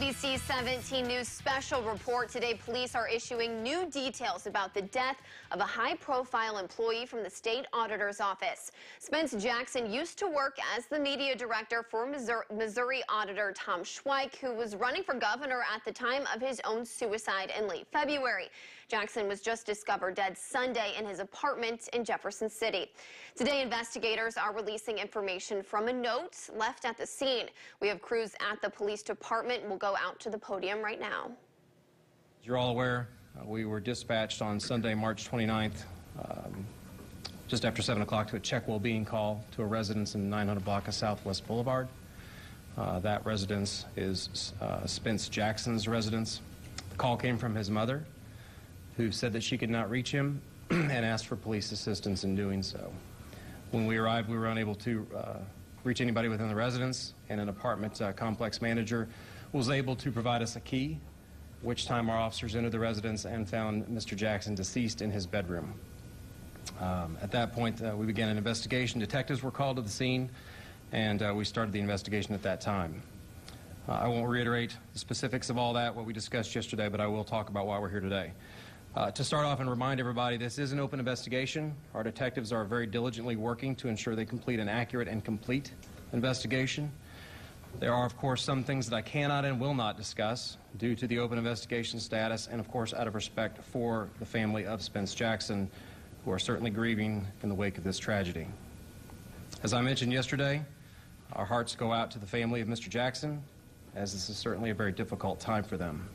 ABC 17 News special report. Today, police are issuing new details about the death of a high-profile employee from the state auditor's office. Spence Jackson used to work as the media director for Missouri auditor Tom Schweik, who was running for governor at the time of his own suicide in late February. Jackson was just discovered dead Sunday in his apartment in Jefferson City. Today, investigators are releasing information from a note left at the scene. We have crews at the police department. We'll go out to the podium right now. As you're all aware, we were dispatched on Sunday, March 29th, just after 7 o'clock to a check well-being call to a residence in 900 block of Southwest Boulevard. That residence is Spence Jackson's residence. The call came from his mother, who said that she could not reach him and asked for police assistance in doing so. When we arrived, we were unable to reach anybody within the residence, and an apartment complex manager was able to provide us a key, which time our officers entered the residence and found Mr. Jackson deceased in his bedroom. At that point, we began an investigation. Detectives were called to the scene, and we started the investigation at that time. I won't reiterate the specifics of all that, what we discussed yesterday, but I will talk about why we're here today. To start off and remind everybody, this is an open investigation. Our detectives are very diligently working to ensure they complete an accurate and complete investigation. There are, of course, some things that I cannot and will not discuss due to the open investigation status and, of course, out of respect for the family of Spence Jackson, who are certainly grieving in the wake of this tragedy. As I mentioned yesterday, our hearts go out to the family of Mr. Jackson, as this is certainly a very difficult time for them.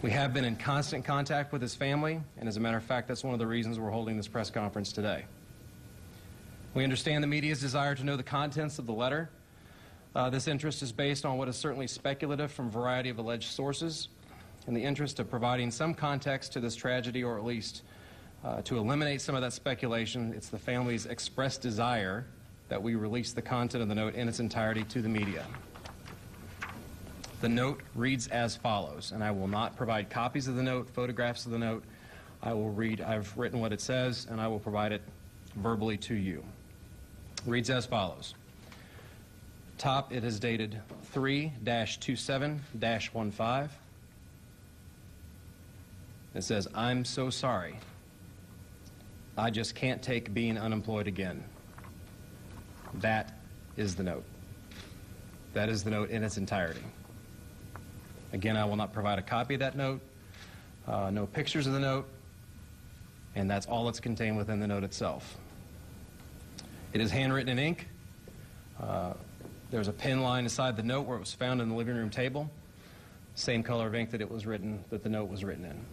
We have been in constant contact with his family, and as a matter of fact, that's one of the reasons we're holding this press conference today. We understand the media's desire to know the contents of the letter. This interest is based on what is certainly speculative from a variety of alleged sources. In the interest of providing some context to this tragedy, or at least to eliminate some of that speculation, it's the family's expressed desire that we release the content of the note in its entirety to the media. The note reads as follows, and I will not provide copies of the note, photographs of the note. I've written what it says, and I will provide it verbally to you. It reads as follows. Top, it is dated 3-27-15. It says, "I'm so sorry. I just can't take being unemployed again." That is the note. That is the note in its entirety. Again, I will not provide a copy of that note, no pictures of the note, and that's all that's contained within the note itself. It is handwritten in ink. There's a pen line inside the note where it was found in the living room table, same color of ink that the note was written in.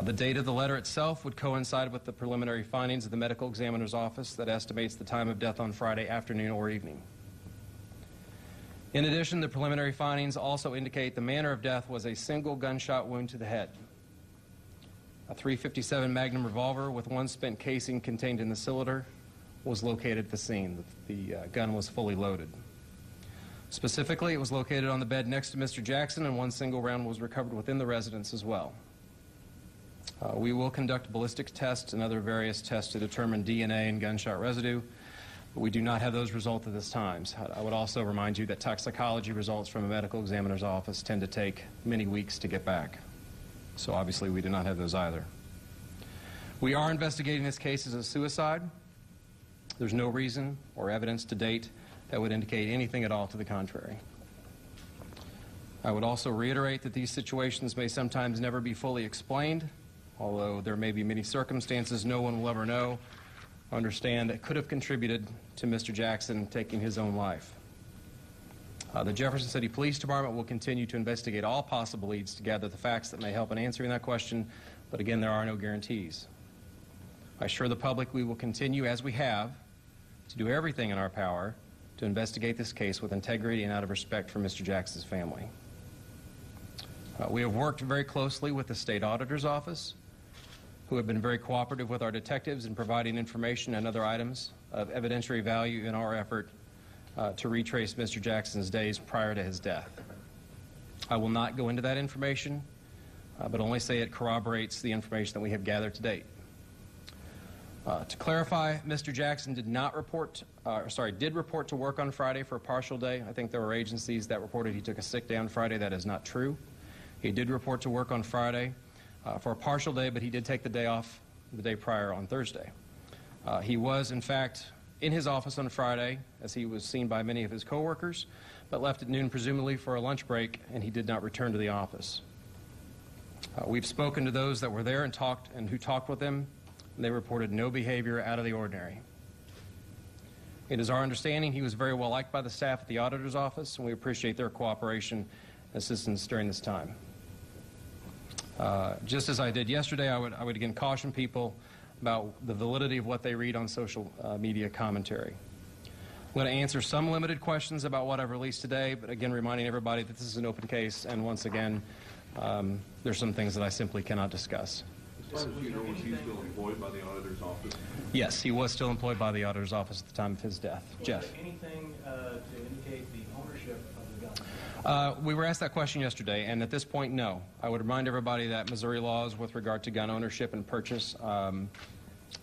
The date of the letter itself would coincide with the preliminary findings of the medical examiner's office that estimates the time of death on Friday afternoon or evening. In addition, the preliminary findings also indicate the manner of death was a single gunshot wound to the head. A .357 Magnum revolver with one spent casing contained in the cylinder was located at the scene. The gun was fully loaded. Specifically, it was located on the bed next to Mr. Jackson, and one single round was recovered within the residence as well. We will conduct ballistics tests and other various tests to determine DNA and gunshot residue. But we do not have those results at this time. I would also remind you that toxicology results from a medical examiner's office tend to take many weeks to get back. So obviously we do not have those either. We are investigating this case as a suicide. There's no reason or evidence to date that would indicate anything at all to the contrary. I would also reiterate that these situations may sometimes never be fully explained, although there may be many circumstances no one will ever know, understand, that could have contributed to Mr. Jackson taking his own life. The Jefferson City Police Department will continue to investigate all possible leads to gather the facts that may help in answering that question, but again, there are no guarantees. I assure the public we will continue, as we have, to do everything in our power to investigate this case with integrity and out of respect for Mr. Jackson's family. We have worked very closely with the State Auditor's Office, who have been very cooperative with our detectives in providing information and other items of evidentiary value in our effort to retrace Mr. Jackson's days prior to his death. I will not go into that information, but only say it corroborates the information that we have gathered to date. To clarify, Mr. Jackson did report to work on Friday for a partial day. I think there were agencies that reported he took a sick day on Friday. That is not true. He did report to work on Friday for a partial day, but he did take the day off the day prior on Thursday. He was, in fact, in his office on Friday, as he was seen by many of his coworkers, but left at noon presumably for a lunch break, and he did not return to the office. We've spoken to those that were there and who talked with him, and they reported no behavior out of the ordinary. It is our understanding he was very well liked by the staff at the auditor's office, and we appreciate their cooperation and assistance during this time. Just as I did yesterday, I would again caution people about the validity of what they read on social media commentary. I'm going to answer some limited questions about what I've released today, but again reminding everybody that this is an open case, and once again, there's some things that I simply cannot discuss. As far as you know, was he still employed by the auditor's office? Yes, he was still employed by the auditor's office at the time of his death. Jeff. Was there anything to indicate the ownership of the gun? We were asked that question yesterday, and at this point, no. I would remind everybody that Missouri laws with regard to gun ownership and purchase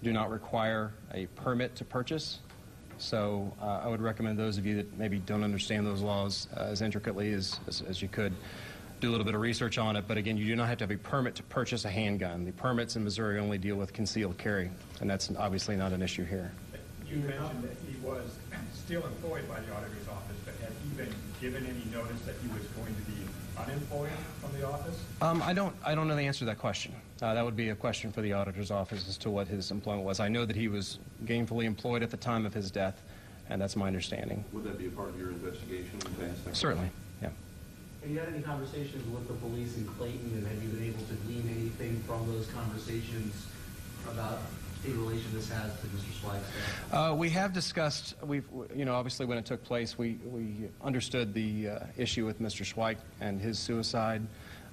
do not require a permit to purchase. So I would recommend those of you that maybe don't understand those laws as intricately as you could, do a little bit of research on it. But again, you do not have to have a permit to purchase a handgun. The permits in Missouri only deal with concealed carry, and that's obviously not an issue here. You mentioned that he was still employed by the auditor's office, but had he been given any notice that he was going to be unemployed from the office? I don't know the answer to that question. That would be a question for the auditor's office as to what his employment was. I know that he was gainfully employed at the time of his death, and that's my understanding. Would that be a part of your investigation? Certainly, yeah. Have you had any conversations with the police in Clayton, and have you been able to glean anything from those conversations about the relation this has to Mr. Schweik's death? We have discussed, obviously when it took place, we understood the issue with Mr. Schweik and his suicide.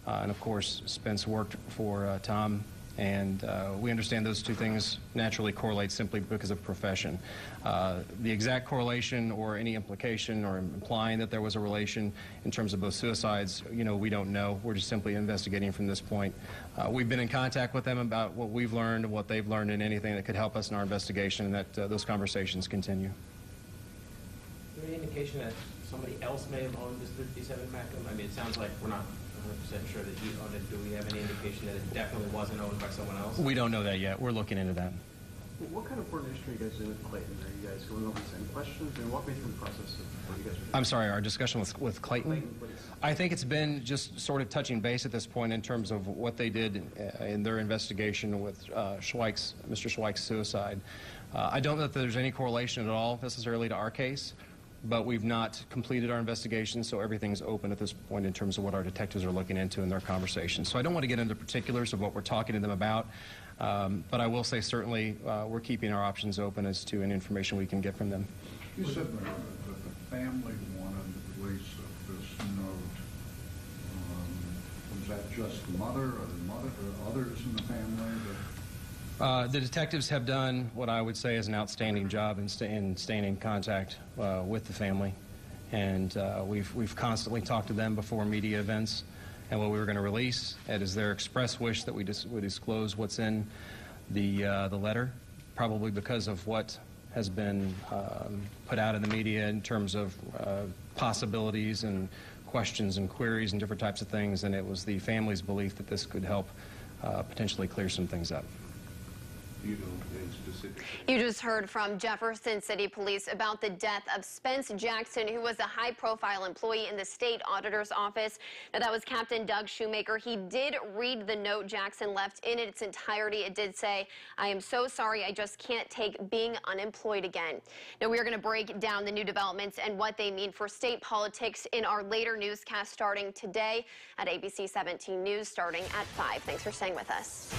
And of course, Spence worked for Tom, and we understand those two things naturally correlate simply because of profession. The exact correlation or any implication or implying that there was a relation in terms of both suicides, we don't know. We're just simply investigating from this point. We've been in contact with them about what we've learned, what they've learned, and anything that could help us in our investigation, and that those conversations continue. Is there any indication that somebody else may have owned this .37 Magnum? I mean, it sounds like we're not 100% sure that he owned it. Do we have any indication that it definitely wasn't owned by someone else? We don't know that yet. We're looking into that. What kind of coordination are you guys doing with Clayton? Are you guys going over the same questions? And walk me through the process of what you guys are doing. I'm sorry, our discussion with Clayton? Clayton, please. I think it's been just sort of touching base at this point in terms of what they did in their investigation with Mr. Schweik's suicide. I don't know that there's any correlation at all necessarily to our case, but we've not completed our investigation, so everything's open at this point in terms of what our detectives are looking into in their conversations. So I don't want to get into particulars of what we're talking to them about, but I will say certainly we're keeping our options open as to any information we can get from them. You said that the family wanted the release of this note. Was that just the mother or others in the family? The detectives have done what I would say is an outstanding job in staying in contact with the family, and we've constantly talked to them before media events and what we were going to release. It is their express wish that we disclose what's in the letter, probably because of what has been put out in the media in terms of possibilities and questions and queries and different types of things, and it was the family's belief that this could help potentially clear some things up. You just heard from Jefferson City Police about the death of Spence Jackson, who was a high-profile employee in the state auditor's office. Now, that was Captain Doug Shoemaker. He did read the note Jackson left in its entirety. It did say, "I am so sorry, I just can't take being unemployed again." Now, we are going to break down the new developments and what they mean for state politics in our later newscast starting today at ABC 17 News starting at 5. Thanks for staying with us.